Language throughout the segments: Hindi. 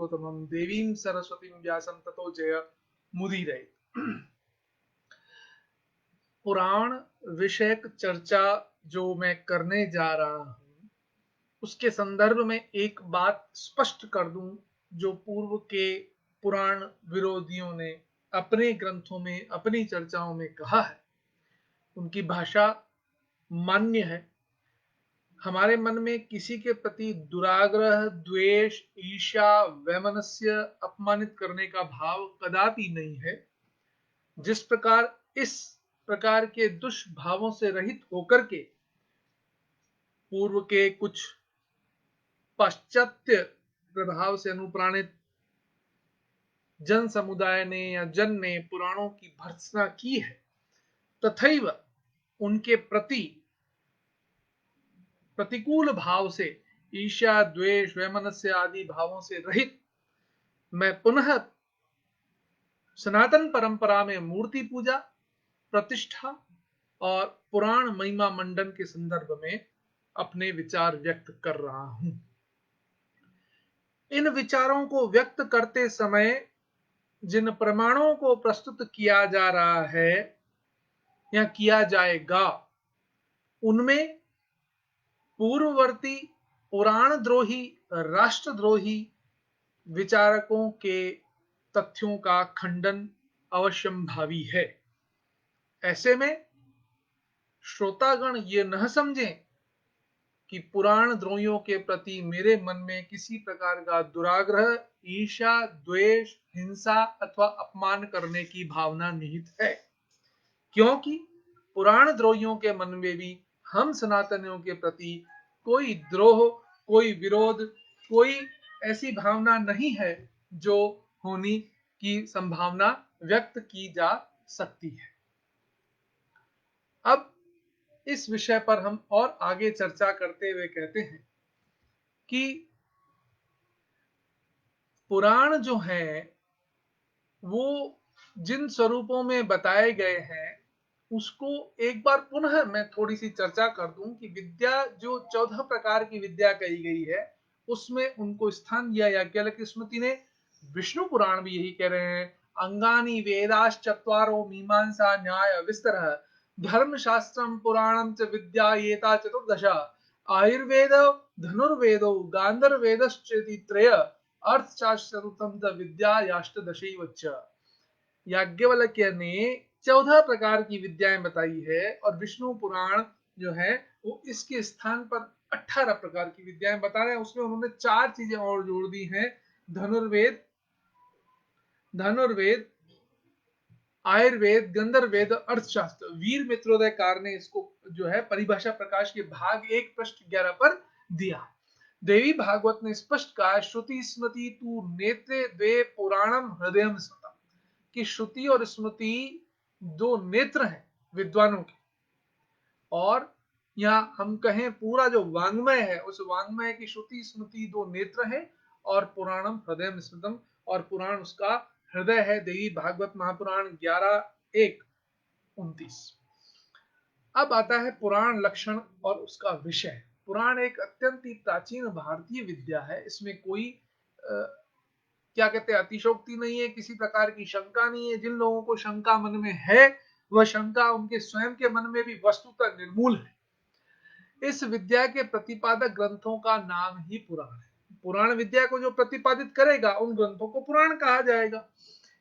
भागवतम देवीं सरस्वतीं व्यासं ततो जय मुदीरये। पुराण विषयक चर्चा जो मैं करने जा रहा हूं उसके संदर्भ में एक बात स्पष्ट कर दूं जो पूर्व के पुराण विरोधियों ने अपने ग्रंथों में अपनी चर्चाओं में कहा है। उनकी भाषा मान्य है। हमारे मन में किसी के प्रति दुराग्रह, द्वेष, ईर्ष्या, वैमनस्य, अपमानित करने का भाव कदापि नहीं है। जिस प्रकार इस प्रकार के दुष्भावों से रहित होकर के पूर्व के कुछ पाश्चात्य प्रभाव से अनुप्राणित जन समुदाय ने या जन ने पुराणों की भर्त्सना की है, तथैव उनके प्रति प्रतिकूल भाव से, ईर्ष्या, द्वेष, वैमनस्य आदि भावों से रहित मैं पुनः सनातन परंपरा में मूर्ति पूजा, प्रतिष्ठा और पुराण महिमा मंडन के संदर्भ में अपने विचार व्यक्त कर रहा हूं। इन विचारों को व्यक्त करते समय जिन प्रमाणों को प्रस्तुत किया जा रहा है या किया जाएगा, उनमें पूर्ववर्ती पुराण द्रोही, राष्ट्रद्रोही विचारकों के तथ्यों का खंडन अवश्यंभावी है। ऐसे में श्रोतागण ये न समझें कि पुराण द्रोहियों के प्रति मेरे मन में किसी प्रकार का दुराग्रह, ईर्ष्या, द्वेष, हिंसा अथवा अपमान करने की भावना निहित है, क्योंकि पुराण द्रोहियों के मन में भी हम सनातनियों के प्रति कोई द्रोह, कोई विरोध, कोई ऐसी भावना नहीं है जो होने की संभावना व्यक्त की जा सकती है। अब इस विषय पर हम और आगे चर्चा करते हुए कहते हैं कि पुराण जो हैं वो जिन स्वरूपों में बताए गए हैं उसको एक बार पुनः मैं थोड़ी सी चर्चा कर दूं कि विद्या जो 14 प्रकार की विद्या कही गई है उसमें उनको स्थान दिया। याज्ञवल्क्य स्मृति ने, विष्णु पुराण भी यही कह रहे हैं, अंगानि वेदाश्चत्वारो मीमांसा न्याय विस्तरः धर्मशास्त्रम पुराणम च विद्या एता चतुर्दश आयुर्वेद धनुर्वेदो गांधर्वेदश्चेति त्रय अर्थशास्त्रम च विद्या याष्टदशैव च। याज्ञवल्क्य ने 14 प्रकार की विद्याएं बताई है और विष्णु पुराण जो है वो इसके स्थान पर 18 प्रकार की विद्याएं बता रहे हैं। उसमें उन्होंने 4 चीजें और जोड़ दी हैं, धनुर्वेद, आयुर्वेद, गंधर्वेद, अर्थशास्त्र। वीर मित्रोदयकार ने इसको जो है परिभाषा प्रकाश के भाग 1 पृष्ठ 11 पर दिया। देवी भागवत ने स्पष्ट कहा, श्रुति स्मृति तू नेत्रे द्वे पुराणम हृदयम स्मृतम, कि श्रुति और स्मृति दो नेत्र हैं विद्वानों के, और या हम कहें पूरा जो वांग्मय है उस वांग्मय की श्रुति स्मृति दो नेत्र है और पुराणम हृदयम स्मृतम, और पुराण उसका हृदय है। देवी भागवत महापुराण 11:1-29। अब आता है पुराण लक्षण और उसका विषय। पुराण एक अत्यंत ही प्राचीन भारतीय विद्या है। इसमें कोई क्या कहते हैं अतिशोक्ति नहीं है, किसी प्रकार की शंका नहीं है। जिन लोगों को शंका मन में है वह शंका उनके स्वयं के मन में भी वस्तुतः निर्मूल है। इस विद्या के प्रतिपादक ग्रंथों का नाम ही पुराण है। पुराण विद्या को जो प्रतिपादित करेगा उन ग्रंथों को पुराण कहा जाएगा।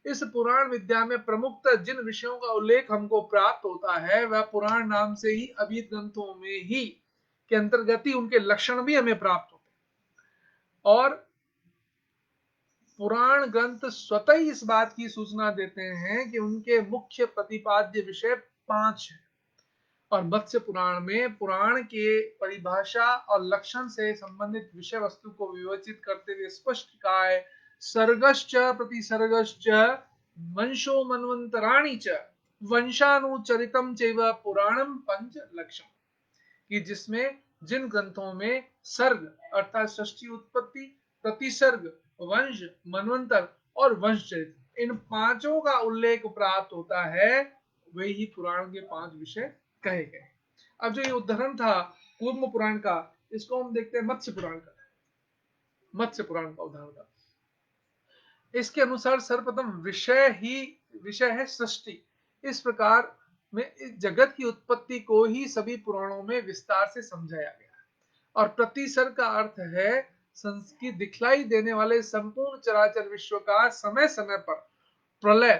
इस पुराण विद्या में प्रमुखतः जिन विषयों का उल्लेख हमको प्राप्त होता है वह पुराण नाम से ही अभिहित ग्रंथों में ही के अंतर्गत ही उनके लक्षण भी हमें प्राप्त होते हैं। और पुराण ग्रंथ स्वतः ही इस बात की सूचना देते हैं कि उनके मुख्य प्रतिपाद्य विषय 5 हैं। और मत्स्य पुराण में पुराण के परिभाषा और लक्षण से संबंधित विषय वस्तु को विवेचित करते हुए स्पष्ट कहा है, सर्गश्च प्रतिसर्गश्च वंशो मन्वंतराणि च वंशानुचरितम चैव पुराणम पंच लक्षण, कि जिसमें जिन ग्रंथों में सर्ग अर्थात सृष्टि उत्पत्ति, प्रतिसर्ग वंश, मनवंतर और वंशचरित्र, इन पांचों का उल्लेख प्राप्त होता है, वे ही पुराण के 5 विषय कहे गए। अब जो ये उदाहरण था कूर्म पुराण का, इसको हम देखते हैं मत्स्य पुराण का उदाहरण था। इसके अनुसार सर्वप्रथम विषय है सृष्टि। इस प्रकार में इस जगत की उत्पत्ति को ही सभी पुराणों में विस्तार से समझाया गया है। और प्रतिसर्ग का अर्थ है की दिखलाई देने वाले संपूर्ण चराचर विश्व का समय समय पर प्रलय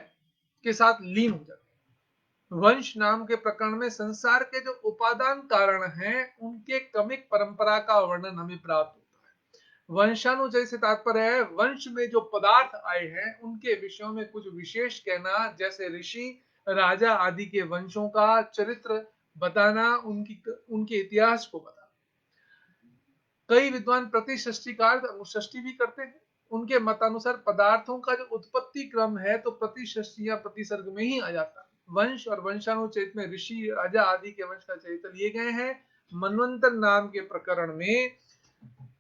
के साथ लीन हो जाता है। वंश नाम के प्रकरण में संसार के जो उपादान कारण हैं उनके क्रमिक परंपरा का वर्णन हमें प्राप्त होता है। वंशानुचय से तात्पर्य है वंश में जो पदार्थ आए हैं उनके विषयों में कुछ विशेष कहना, जैसे ऋषि राजा आदि के वंशों का चरित्र बताना, उनके इतिहास को बताना। कई विद्वान प्रतिसृष्टि का अर्थ अनुसृष्टि भी करते हैं। उनके मतानुसार पदार्थों का जो उत्पत्ति क्रम है तो प्रतिसृष्टि या प्रतिसर्ग में ही आ जाता है। वंश और वंशानुचरित में ऋषि राजा आदि के वंश का चरित्र लिए गए हैं। मनवंतर नाम के प्रकरण में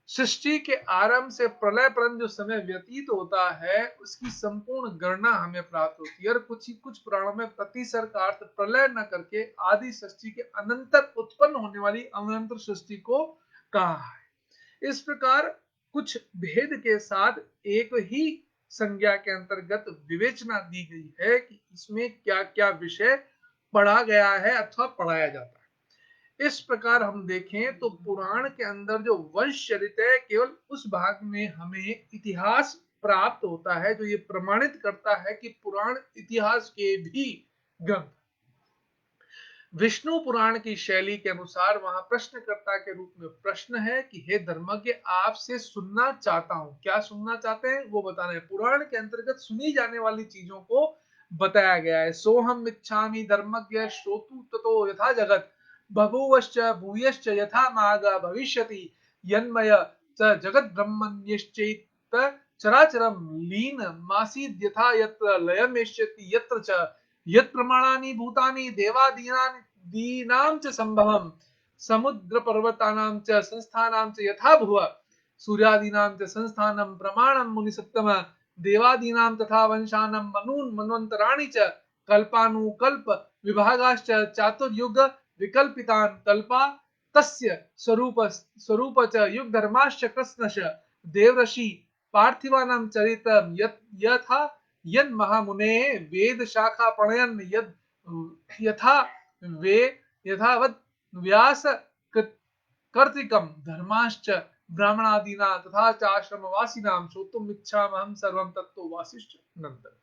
सृष्टि के आरंभ से प्रलय पर्यंत जो समय व्यतीत होता है उसकी संपूर्ण गणना हमें प्राप्त होती है। और कुछ पुराणों में प्रतिसर्ग का अर्थ प्रलय न करके आदि सृष्टि के अनंतर उत्पन्न होने वाली अनंतर सृष्टि को कहा है। इस प्रकार कुछ भेद के साथ एक ही संज्ञा के अंतर्गत विवेचना दी गई है कि इसमें क्या क्या विषय पढ़ा गया है अथवा पढ़ाया जाता है। इस प्रकार हम देखें तो पुराण के अंदर जो वंश चरित्र है केवल उस भाग में हमें इतिहास प्राप्त होता है जो ये प्रमाणित करता है कि पुराण इतिहास के भी ग्रंथ। विष्णु पुराण की शैली के अनुसार वहां प्रश्नकर्ता के रूप में प्रश्न है कि हे धर्मज्ञ, आपसे सुनना चाहता हूं। क्या सुनना चाहते हैं वो बता रहे हैं। पुराण के अंतर्गत सुनी जाने वाली चीजों को बताया गया है। सोहम इच्छामि धर्मज्ञ श्रोतु ततो यथा जगत बभूवश्च भूयश्च यथा मागा भविष्यति यन्मय च जगत ब्रह्मण्यश्चैत चराचरम लीन मासीद यथा यत्र लयमेष्यति यत्र च यत् प्रमाणानि भूतानि देवादीनानि दीनां च संभवम् समुद्र पर्वतानां च संस्थानां च यथा भुव सूर्यादीनां च संस्थानं प्रमाणं मुनिसत्तम देवादीनां तथा वंशानं मनून् मन्वन्तराणि च कल्पानुकल्प विभागाश्च चातुर्युग विकल्पितान् कल्पा तस्य स्वरूप च युग धर्माश्च कृष्णश देवऋषि पार्थिवानां चरितं यथा यद महामुने वेद शाखा प्रणयन यद यथा वे यथावत व्यास कर्तिकम धर्माश्च ब्राह्मणादीना तथा चाश्रमवासिनां श्रोतुम इच्छामहं सर्वं तत्तो वशिष्ठ नंदन।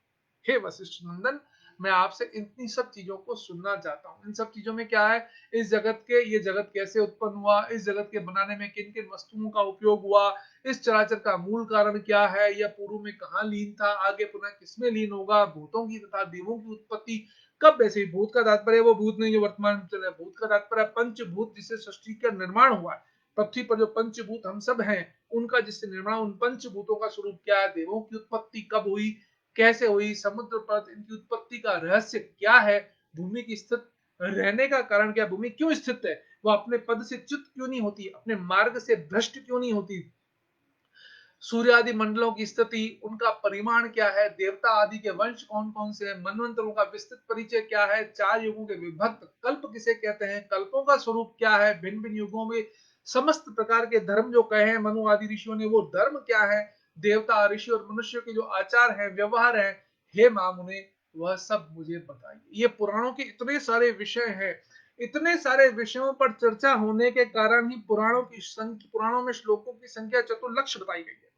हे वशिष्ठ नंदन, मैं आपसे इतनी सब चीजों को सुनना चाहता हूँ। इन सब चीजों में क्या है, इस जगत के ये जगत कैसे उत्पन्न हुआ, इस जगत के बनाने में किन किन वस्तुओं का उपयोग हुआ, इस चराचर का मूल कारण क्या है, यह पूर्व में कहाँ लीन था, आगे पुनः किसमें लीन होगा, भूतों की तथा देवों की उत्पत्ति कब। वैसे भूत का तात्पर्य वो भूत नहीं जो वर्तमान में चल रहा है। भूत का तात्पर्य पंचभूत जिससे सृष्टि का निर्माण हुआ है। पृथ्वी पर जो पंचभूत हम सब हैं उनका जिससे निर्माण, उन पंचभूतों का स्वरूप क्या है, देवों की उत्पत्ति कब हुई, कैसे हुई, समुद्र पर इनकी उत्पत्ति का रहस्य क्या है, भूमि की स्थित रहने का कारण क्या, भूमि क्यों स्थित है, वो अपने पद से च्युत क्यों नहीं होती, अपने मार्ग से भ्रष्ट क्यों नहीं होती, सूर्य आदि मंडलों की स्थिति, उनका परिमाण क्या है, देवता आदि के वंश कौन कौन से हैं, मनवंतरों का विस्तृत परिचय क्या है, 4 युगों के विभक्त कल्प किसे कहते हैं, कल्पों का स्वरूप क्या है, भिन्न भिन्न युगों में समस्त प्रकार के धर्म जो कहे हैं मनु आदि ऋषियों ने वो धर्म क्या है, देवता ऋषि और मनुष्य के जो आचार है व्यवहार है, हे मामुने वह सब मुझे बताइए। ये पुराणों के इतने सारे विषय हैं, इतने सारे विषयों पर चर्चा होने के कारण ही पुराणों में श्लोकों की संख्या चतुर्लक्ष बताई गई है।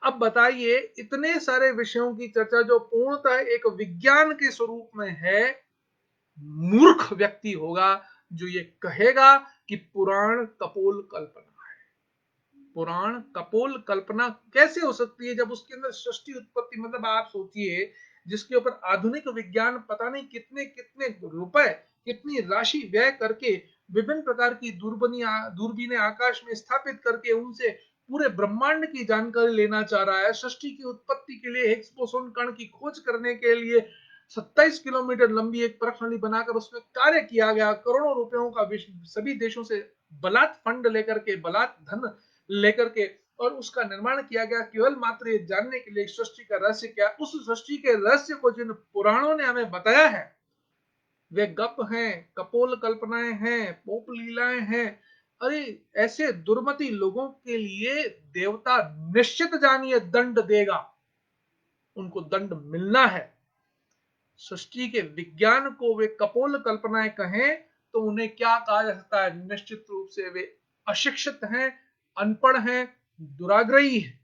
अब बताइए, इतने सारे विषयों की चर्चा जो पूर्णतः एक विज्ञान के स्वरूप में है, मूर्ख व्यक्ति होगा जो ये कहेगा कि पुराण कपोल कल्पना है। पुराण कपोल कल्पना कैसे हो सकती है जब उसके अंदर सृष्टि उत्पत्ति, मतलब आप सोचिए जिसके ऊपर आधुनिक विज्ञान पता नहीं कितने कितने रुपए, कितनी राशि व्यय करके विभिन्न प्रकार की दूरबीनें आकाश में स्थापित करके उनसे पूरे ब्रह्मांड की जानकारी लेना चाह रहा है। सृष्टि की उत्पत्ति के लिए हिग्स बोसोन कण की खोज करने के लिए 27 किलोमीटर लंबी एक परखंडी बनाकर उसमें कार्य किया गया। करोड़ों रुपयों का सभी देशों से बलात् फंड लेकर के, बलात् धन लेकर के, और उसका निर्माण किया गया केवल मात्र ये जानने के लिए सृष्टि का रहस्य क्या। उस सृष्टि के रहस्य को जिन पुराणों ने हमें बताया है वे गप हैं, कपोल कल्पनाएं हैं, पोप लीलाएं हैं। अरे ऐसे दुर्मति लोगों के लिए देवता निश्चित जानिए दंड देगा। उनको दंड मिलना है। सृष्टि के विज्ञान को वे कपोल कल्पनाएं कहें तो उन्हें क्या कहा जा सकता है? निश्चित रूप से वे अशिक्षित हैं, अनपढ़ हैं, दुराग्रही हैं।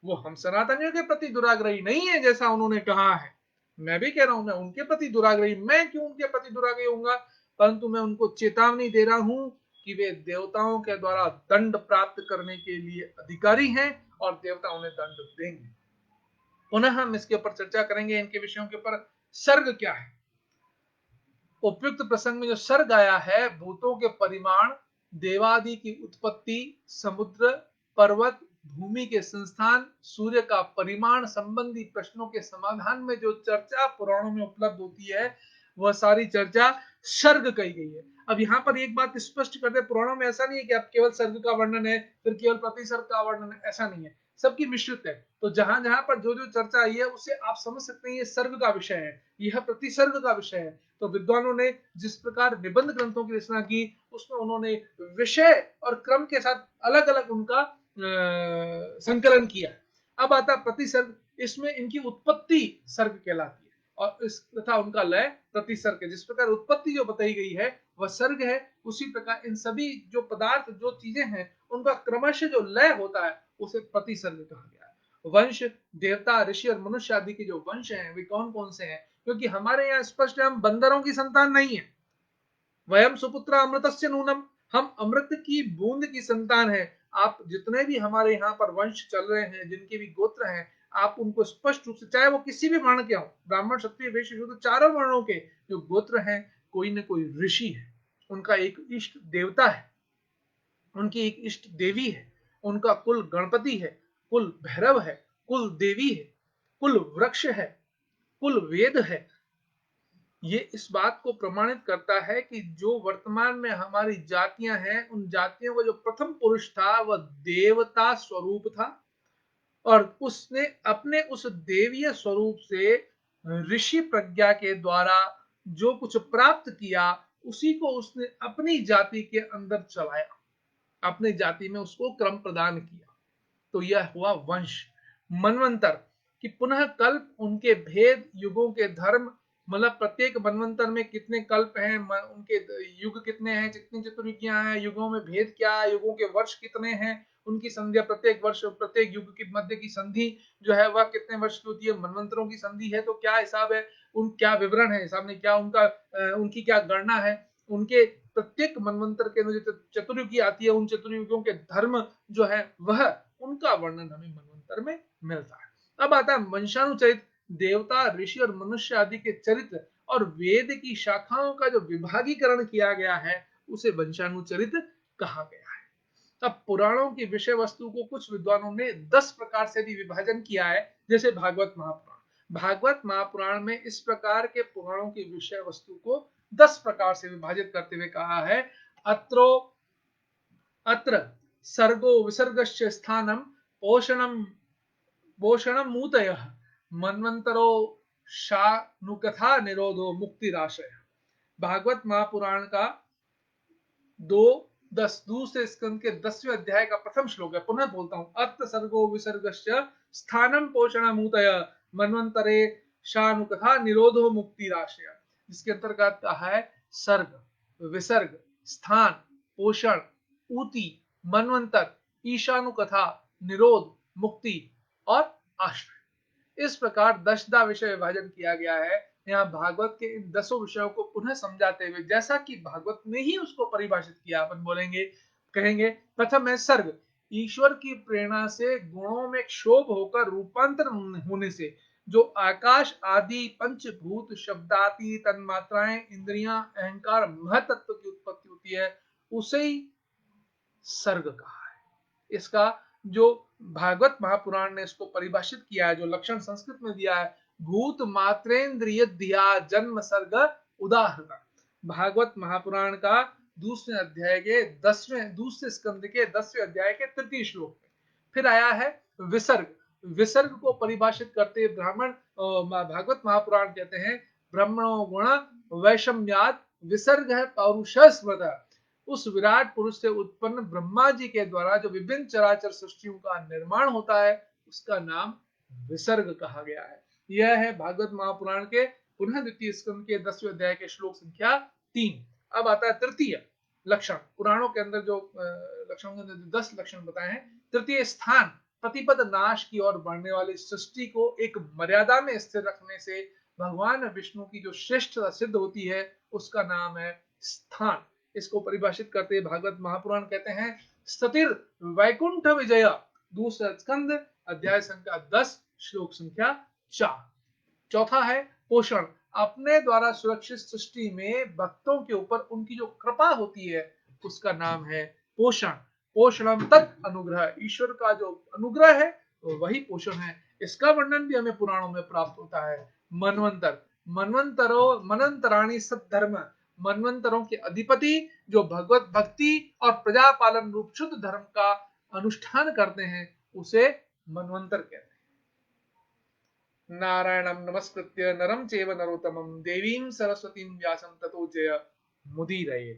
वो हम सनातनियों के प्रति दुराग्रही नहीं है जैसा उन्होंने कहा है। मैं भी कह रहा हूं मैं उनके प्रति दुराग्रही, मैं क्यों उनके प्रति दुराग्रही होऊंगा, परंतु मैं उनको चेतावनी दे रहा हूं कि वे देवताओं के द्वारा दंड प्राप्त करने के लिए अधिकारी हैं और देवता उन्हें दंड देंगे। पुनः हम इसके ऊपर चर्चा करेंगे, इनके विषयों के ऊपर। सर्ग क्या है? उपयुक्त प्रसंग में जो सर्ग आया है, भूतों के परिमाण, देवादि की उत्पत्ति, समुद्र, पर्वत, भूमि के संस्थान, सूर्य का परिमाण संबंधी प्रश्नों के समाधान में जो चर्चा पुराणों में उपलब्ध होती है, वह सारी चर्चा सर्ग कही गई है। अब यहाँ पर एक बात स्पष्ट कर दे, पुराणों में ऐसा नहीं है कि आप केवल सर्ग का वर्णन है फिर केवल प्रतिसर्ग का वर्णन है, ऐसा नहीं है, सबकी मिश्रित है। तो जहां जहां पर जो जो चर्चा आई है उससे आप समझ सकते हैं ये सर्ग का विषय है, यह प्रतिसर्ग का विषय है। तो विद्वानों ने जिस प्रकार निबंध ग्रंथों की रचना की, उसमें उन्होंने विषय और क्रम के साथ अलग अलग उनका संकलन किया। अब आता प्रतिसर्ग, इसमें इनकी उत्पत्ति सर्ग कहलाती है और इस तथा उनका लय प्रतिसर्ग है। जिस प्रकार उत्पत्ति जो बताई गई है वह सर्ग है, उसी प्रकार इन सभी जो पदार्थ जो चीजें हैं उनका क्रमशः जो लय होता है उसे प्रतिसर्ग कहा गया है। वंश, देवता, ऋषि और मनुष्य आदि के जो वंश हैं वे कौन कौन से हैं? क्योंकि हमारे यहाँ स्पष्ट है हम बंदरों की संतान नहीं है। वयम सुपुत्र अमृतस्य नूनम, हम अमृत की बूंद की संतान है। आप जितने भी हमारे यहाँ पर वंश चल रहे हैं, जिनके भी गोत्र हैं, आप उनको स्पष्ट रूप से, चाहे वो किसी भी वर्ण के हों, ब्राह्मण, क्षत्रिय, वैश्य, शूद्र, चारों वर्णों के जो गोत्र हैं, कोई न कोई ऋषि है, उनका एक इष्ट देवता है, उनकी एक इष्ट देवी है, उनका कुल गणपति है, कुल भैरव है, कुल देवी है, कुल वृक्ष है, कुल वेद है। ये इस बात को प्रमाणित करता है कि जो वर्तमान में हमारी जातियां हैं, उन जातियों का जो प्रथम पुरुष था वह देवता स्वरूप था और उसने अपने उस देवीय स्वरूप से ऋषि प्रज्ञा के द्वारा जो कुछ प्राप्त किया उसी को उसने अपनी जाति के अंदर चलाया, अपनी जाति में उसको क्रम प्रदान किया। तो यह हुआ वंश। मनवंतर कि पुनः कल्प, उनके भेद, युगों के धर्म, मतलब प्रत्येक मनवंतर में कितने कल्प हैं, उनके युग कितने हैं, कितनी चतुर्युगियां हैं, युगों में भेद क्या है, युगों के वर्ष कितने हैं, उनकी संध्या, प्रत्येक वर्ष प्रत्येक युग के मध्य की संधि जो है वह कितने वर्ष की होती है, मनवंतरों की संधि है तो क्या हिसाब है, उन क्या विवरण है, हिसाब में क्या उनका उनकी क्या गणना है, उनके प्रत्येक मनवंतर के जो चतुर्युगी आती है उन चतुर्युगों के धर्म जो है वह उनका वर्णन हमें मनवंतर में मिलता है। अब आता है वंशानुचरित, देवता, ऋषि और मनुष्य आदि के चरित्र और वेद की शाखाओं का जो विभागीकरण किया गया है उसे वंशानुचरित कहा गया है। अब पुराणों की विषय वस्तु को कुछ विद्वानों ने 10 प्रकार से भी विभाजन किया है, जैसे भागवत महापुराण। भागवत महापुराण में इस प्रकार के पुराणों की विषय वस्तु को 10 प्रकार से विभाजित करते हुए कहा है, अत्र सर्गो विसर्गश्च स्थानम पोषणम मूतयः मन्वंतरो शानुकथा निरोधो मुक्तिराशय। भागवत महापुराण का 2:10 दूसरे स्कंद के 10वें अध्याय का प्रथम श्लोक है। पुनः बोलता हूं, अत्र सर्गो विसर्गश्च स्थानम पोषणमूतयः मन्वंतरे शानुकथा निरोधो मुक्तिराशय, जिसके अंतर्गत है सर्ग, विसर्ग, स्थान, पोषण, ऊति, मनवंतर, ईशानुकथा, निरोध, मुक्ति और आश्रय। इस प्रकार 10 विषय विभाजन किया गया है। यहाँ भागवत के इन 10 विषयों को पुनः समझाते हुए, जैसा कि भागवत ने ही उसको परिभाषित किया, अपन बोलेंगे, कहेंगे। प्रथम है सर्ग, ईश्वर की प्रेरणा से गुणों में क्षोभ होकर रूपांतर होने से जो आकाश आदि पंचभूत, शब्दाती, तन्मात्राएं, इंद्रियां, अहंकार, महतत्व की उत्पत्ति होती है, उसे ही सर्ग कहा है। इसका जो भागवत महापुराण ने इसको परिभाषित किया है, जो लक्षण संस्कृत में दिया है, भूत मात्रेन्द्रिय दिया जन्म सर्ग उदाहरण। भागवत महापुराण का दूसरे अध्याय के दूसरे स्कंद के 10वें अध्याय के 3 श्लोक में। फिर आया है विसर्ग। विसर्ग को परिभाषित करते ब्राह्मण भागवत महापुराण कहते हैं, ब्रह्मणो गुण वैषम्यात् विसर्ग है पौरुष स्मृत। उस विराट पुरुष से उत्पन्न ब्रह्मा जी के द्वारा जो विभिन्न चराचर सृष्टियों का निर्माण होता है उसका नाम विसर्ग कहा गया है। यह है भागवत महापुराण के पुनः द्वितीय स्कंद के 10वें अध्याय के श्लोक संख्या 3। अब आता है तृतीय लक्षण। पुराणों के अंदर जो लक्षणों के अंदर 10 लक्षण बताए हैं, तृतीय स्थान प्रतिपद नाश की ओर बढ़ने वाली सृष्टि को एक मर्यादा में स्थिर रखने से भगवान विष्णु की जो श्रेष्ठता सिद्ध होती है उसका नाम है स्थान। इसको परिभाषित करते भागवत महापुराण कहते हैं स्थिर वैकुंठ विजय, दूसरा स्कंद अध्याय संख्या 10 श्लोक संख्या 4। चौथा है पोषण। अपने द्वारा सुरक्षित सृष्टि में भक्तों के ऊपर उनकी जो कृपा होती है उसका नाम है पोषण। पोषणम तत् अनुग्रह, ईश्वर का जो अनुग्रह है तो वही पोषण है। इसका वर्णन भी हमें पुराणों में प्राप्त होता है। मनवंतर, मनंतराणी सद्धर्म, मनवंतरों के अधिपति जो भगवत भक्ति और प्रजा पालन रूप शुद्ध धर्म का अनुष्ठान करते हैं उसे मनवंतर कहते हैं। नारायणं नमस्कृत्य नरं चैव नरोत्तमं देवीं सरस्वतीं व्यासं ततो जय मुदीरये।